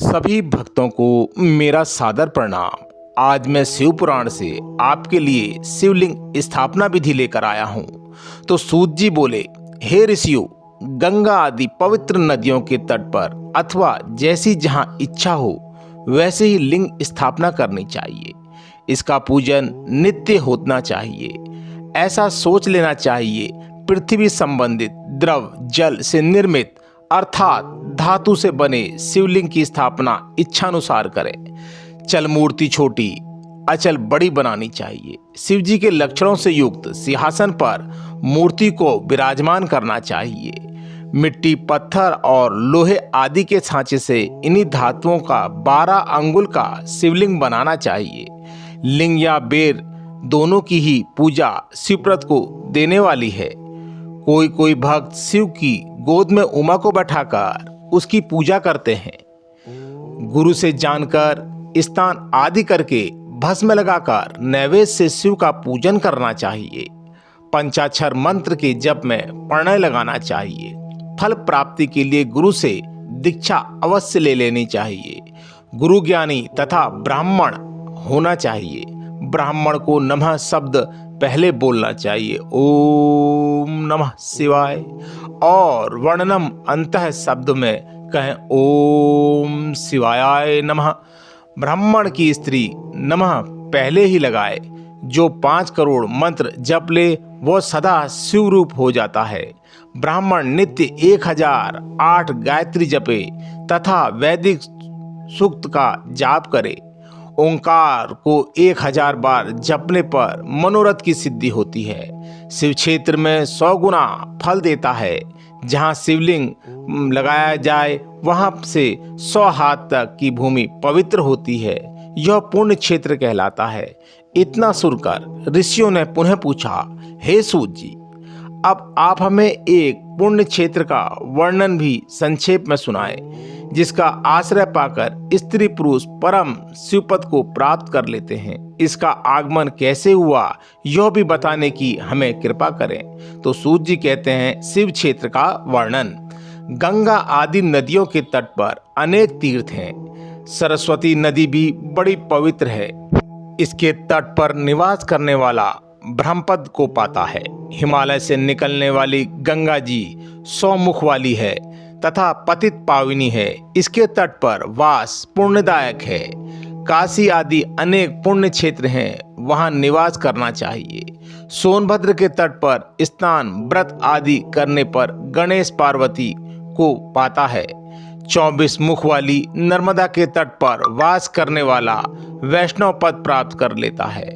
सभी भक्तों को मेरा सादर प्रणाम। आज मैं शिव पुराण से आपके लिए शिवलिंग स्थापना विधि लेकर आया हूँ। तो सूत जी बोले, हे ऋषियों, गंगा आदि पवित्र नदियों के तट पर अथवा जैसी जहाँ इच्छा हो वैसे ही लिंग स्थापना करनी चाहिए। इसका पूजन नित्य होना चाहिए। ऐसा सोच लेना चाहिए पृथ्वी संबंधित द्रव जल से निर्मित अर्थात धातु से बने शिवलिंग की स्थापना इच्छानुसार करें। चल मूर्ति छोटी अचल बड़ी बनानी चाहिए। शिव जी के लक्षणों से युक्त सिंहासन पर मूर्ति को विराजमान करना चाहिए। मिट्टी, पत्थर और लोहे आदि के सांचे से इन्हीं धातुओं का 12 अंगुल का शिवलिंग बनाना चाहिए। लिंग या बेर दोनों की ही पूजा शिवप्रत को देने वाली है। कोई कोई भक्त शिव की गोद में उमा को बैठाकर उसकी पूजा करते हैं। गुरु से जानकर स्नान आदि करके भस्म लगाकर नैवेद्य से शिव का पूजन करना चाहिए। पंचाक्षर मंत्र के जप में प्रणय लगाना चाहिए। फल प्राप्ति के लिए गुरु से दीक्षा अवश्य ले लेनी चाहिए। गुरु ज्ञानी तथा ब्राह्मण होना चाहिए। ब्राह्मण को नमः शब्द पहले बोलना चाहिए, ओम नमः शिवाय, और वर्णनम अंतः शब्द में कहें ओम शिवाय नमः। ब्राह्मण की स्त्री नमः पहले ही लगाए। जो 5 करोड़ मंत्र जप ले वो सदा शिव रूप हो जाता है। ब्राह्मण नित्य 1008 गायत्री जपे तथा वैदिक सूक्त का जाप करे। ओंकार को 1000 बार जपने पर मनोरथ की सिद्धि होती है। शिव क्षेत्र में 100 गुना फल देता है। जहाँ शिवलिंग लगाया जाए वहाँ से 100 हाथ तक की भूमि पवित्र होती है। यह पुण्य क्षेत्र कहलाता है। इतना सुनकर ऋषियों ने पुनः पूछा, हे सूत जी, अब आप हमें एक पुण्य क्षेत्र का वर्णन भी संक्षेप में सुनाए जिसका आश्रय पाकर स्त्री पुरुष परम शिवपद को प्राप्त कर लेते हैं। इसका आगमन कैसे हुआ यह भी बताने की हमें कृपा करें। तो सूत जी कहते हैं, शिव क्षेत्र का वर्णन। गंगा आदि नदियों के तट पर अनेक तीर्थ हैं। सरस्वती नदी भी बड़ी पवित्र है। इसके तट पर निवास करने वाला ब्रह्मपद को पाता है। हिमालय से निकलने वाली गंगा जी 100 मुख वाली है तथा पतित पाविनी है। इसके तट पर वास पुण्यदायक है। काशी आदि अनेक पुण्य क्षेत्र हैं, वहां निवास करना चाहिए। सोनभद्र के तट पर स्नान व्रत आदि करने पर गणेश पार्वती को पाता है। 24 मुख वाली नर्मदा के तट पर वास करने वाला वैष्णव पद प्राप्त कर लेता है।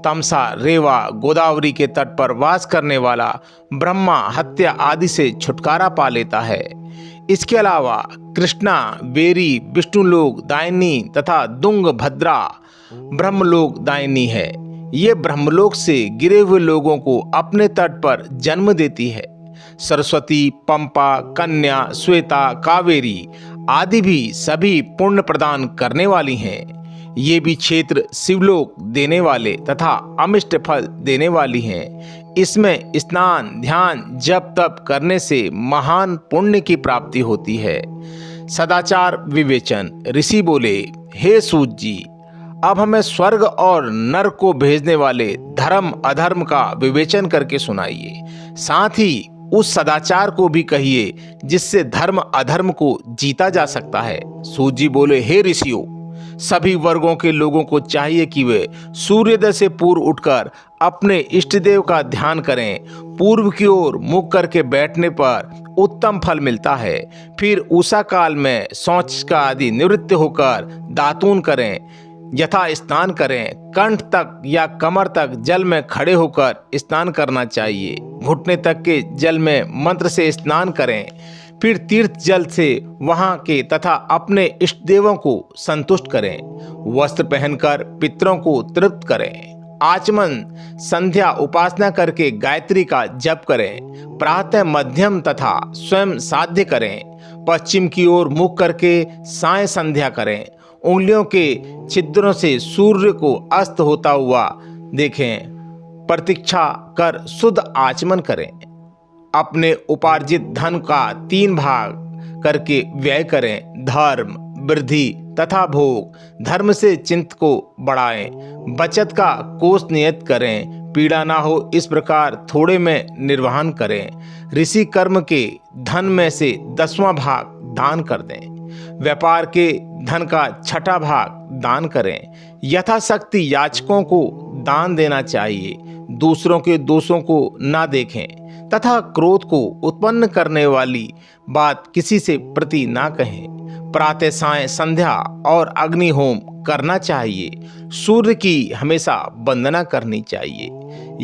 तमसा, रेवा, गोदावरी के तट पर वास करने वाला ब्रह्मा हत्या आदि से छुटकारा पा लेता है। इसके अलावा कृष्णा, बेरी, विष्णुलोक दायिनी तथा दुंग भद्रा ब्रह्मलोक दायिनी है। ये ब्रह्मलोक से गिरे हुए लोगों को अपने तट पर जन्म देती है। सरस्वती, पंपा, कन्या, श्वेता, कावेरी आदि भी सभी पुण्य प्रदान करने वाली हैं। ये भी क्षेत्र शिवलोक देने वाले तथा अमिष्ट फल देने वाली हैं। इसमें स्नान, ध्यान, जप तप करने से महान पुण्य की प्राप्ति होती है। सदाचार विवेचन। ऋषि बोले, हे सूत जी, अब हमें स्वर्ग और नरक को भेजने वाले धर्म अधर्म का विवेचन करके सुनाइए। साथ ही उस सदाचार को भी कहिए जिससे धर्म अधर्म को जीता जा सकता है। सूत जी बोले, हे ऋषियों, सभी वर्गों के लोगों को चाहिए कि वे सूर्योदय से पूर्व उठकर अपने इष्ट देव का ध्यान करें। पूर्व की ओर मुख करके बैठने पर उत्तम फल मिलता है। फिर उषा काल में शौच का आदि निवृत्त होकर दातून करें, यथा स्नान करें। कंठ तक या कमर तक जल में खड़े होकर स्नान करना चाहिए। घुटने तक के जल में मंत्र से स्नान करें। फिर तीर्थ जल से वहां के तथा अपने इष्ट देवों को संतुष्ट करें। वस्त्र पहनकर पितरों को तृप्त करें। आचमन संध्या उपासना करके गायत्री का जप करें। प्रातः मध्यम तथा स्वयं साध्य करें। पश्चिम की ओर मुख करके साय संध्या करें। उंगलियों के छिद्रों से सूर्य को अस्त होता हुआ देखें। प्रतीक्षा कर शुद्ध आचमन करें। अपने उपार्जित धन का 3 भाग करके व्यय करें। धर्म, वृद्धि तथा भोग, धर्म से चिंत को बढ़ाएं, बचत का कोष नियत करें, पीड़ा ना हो इस प्रकार थोड़े में निर्वहन करें। ऋषि कर्म के धन में से 10वां भाग दान कर दें, व्यापार के धन का 6ठा भाग दान करें। यथाशक्ति याचकों को दान देना चाहिए, दूसरों के दोषों को ना देखें तथा क्रोध को उत्पन्न करने वाली बात किसी से प्रति ना कहें। प्रातः सायं संध्या और अग्नि होम करना चाहिए। सूर्य की हमेशा वंदना करनी चाहिए।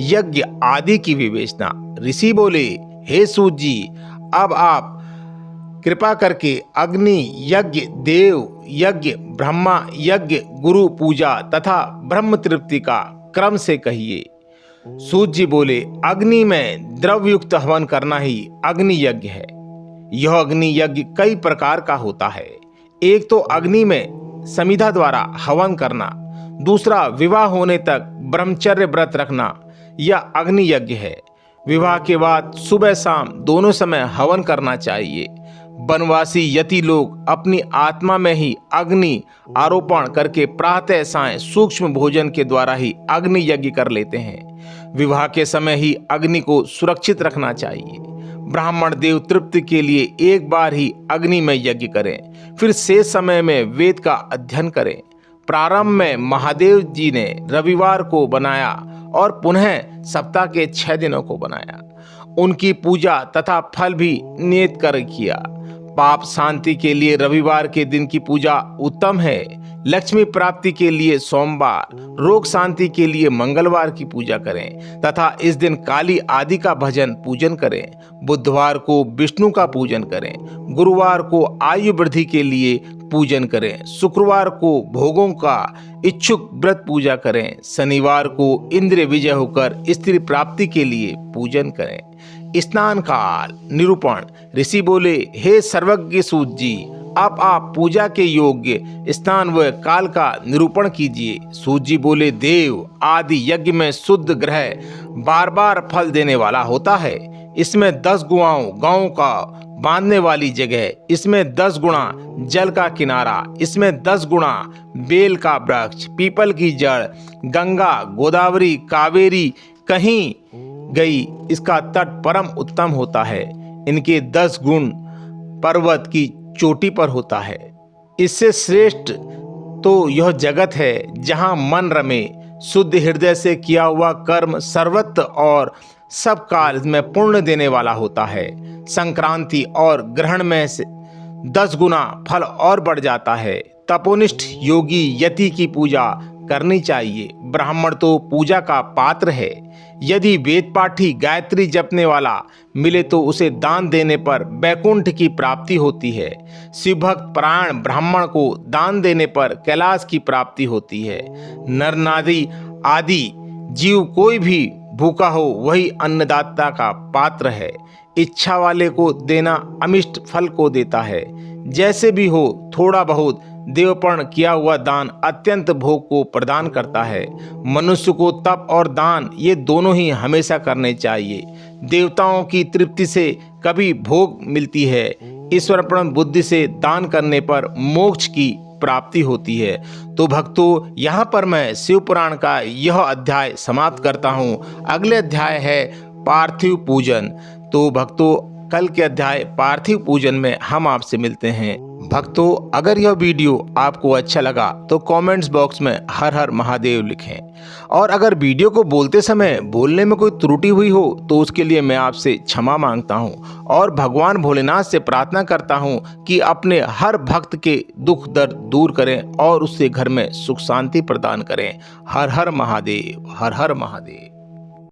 यज्ञ आदि की विवेचना। ऋषि बोले, हे सूत जी, अब आप कृपा करके अग्नि यज्ञ, देव यज्ञ, ब्रह्मा यज्ञ, गुरु पूजा तथा ब्रह्म तृप्ति का क्रम से कहिए। सूत जी बोले, अग्नि में द्रवयुक्त हवन करना ही अग्नि यज्ञ है। यह अग्नि यज्ञ कई प्रकार का होता है। एक तो अग्नि में समिधा द्वारा हवन करना, दूसरा विवाह होने तक ब्रह्मचर्य व्रत रखना, यह अग्नि यज्ञ है। विवाह के बाद सुबह शाम दोनों समय हवन करना चाहिए। वनवासी यति लोग अपनी आत्मा में ही अग्नि आरोपण करके प्रातः सायं सूक्ष्म भोजन के द्वारा ही अग्नि यज्ञ कर लेते हैं। विवाह के समय ही अग्नि को सुरक्षित रखना चाहिए। ब्राह्मण देव तृप्ति के लिए एक बार ही अग्नि में यज्ञ करें, फिर शेष समय में वेद का अध्ययन करें। प्रारंभ में महादेव जी ने रविवार को बनाया और पुनः सप्ताह के 6 दिनों को बनाया। उनकी पूजा तथा फल भी नियत कर किया। पाप शांति के लिए रविवार के दिन की पूजा उत्तम है। लक्ष्मी प्राप्ति के लिए सोमवार, रोग शांति के लिए मंगलवार की पूजा करें तथा इस दिन काली आदि का भजन पूजन करें। बुधवार को विष्णु का पूजन करें। गुरुवार को आयु वृद्धि के लिए पूजन करें। शुक्रवार को भोगों का इच्छुक व्रत पूजा करें। शनिवार को इंद्रिय विजय होकर स्त्री प्राप्ति के लिए पूजन करें। स्नान काल निरूपण। ऋषि बोले, हे सर्वज्ञ सूत जी, अब आप पूजा के योग्य स्थान व काल का निरूपण कीजिए। सूत जी बोले, देव आदि यज्ञ में शुद्ध ग्रह बार बार फल देने वाला होता है। इसमें 10 गांव का बांधने वाली जगह, इसमें 10 गुणा जल का किनारा, इसमें 10 गुणा बेल का वृक्ष, पीपल की जड़, गंगा, गोदावरी, कावेरी कहीं गई, इसका तट परम उत्तम होता है। इनके 10 गुण पर्वत की चोटी पर होता है। इससे श्रेष्ठ तो यह जगत है जहाँ मन रमे। शुद्ध हृदय से किया हुआ कर्म सर्वत्र और सब काल में पुण्य देने वाला होता है। संक्रांति और ग्रहण में से 10 गुना फल और बढ़ जाता है। तपोनिष्ठ योगी यति की पूजा करनी चाहिए। ब्राह्मण तो पूजा का पात्र है। यदि वेद पाठी गायत्री जपने वाला मिले तो उसे दान देने पर वैकुंठ की प्राप्ति होती है। शिवभक्त परायण ब्राह्मण को दान देने पर कैलाश की प्राप्ति होती है। नर नारी आदि जीव कोई भी भूखा हो वही अन्नदाता का पात्र है। इच्छा वाले को देना अमिष्ट फल को देता है। जैसे भी हो थोड़ा बहुत देवपर्ण किया हुआ दान अत्यंत भोग को प्रदान करता है। मनुष्य को तप और दान ये दोनों ही हमेशा करने चाहिए। देवताओं की तृप्ति से कभी भोग मिलती है। ईश्वरप्रण बुद्धि से दान करने पर मोक्ष की प्राप्ति होती है। तो भक्तों, यहाँ पर मैं शिव पुराण का यह अध्याय समाप्त करता हूँ। अगले अध्याय है पार्थिव पूजन। तो भक्तों, कल के अध्याय पार्थिव पूजन में हम आपसे मिलते हैं। भक्तों, अगर यह वीडियो आपको अच्छा लगा तो कमेंट्स बॉक्स में हर हर महादेव लिखें। और अगर वीडियो को बोलते समय बोलने में कोई त्रुटि हुई हो तो उसके लिए मैं आपसे क्षमा मांगता हूं और भगवान भोलेनाथ से प्रार्थना करता हूं कि अपने हर भक्त के दुख दर्द दूर करें और उससे घर में सुख शांति प्रदान करें। हर हर महादेव, हर हर महादेव।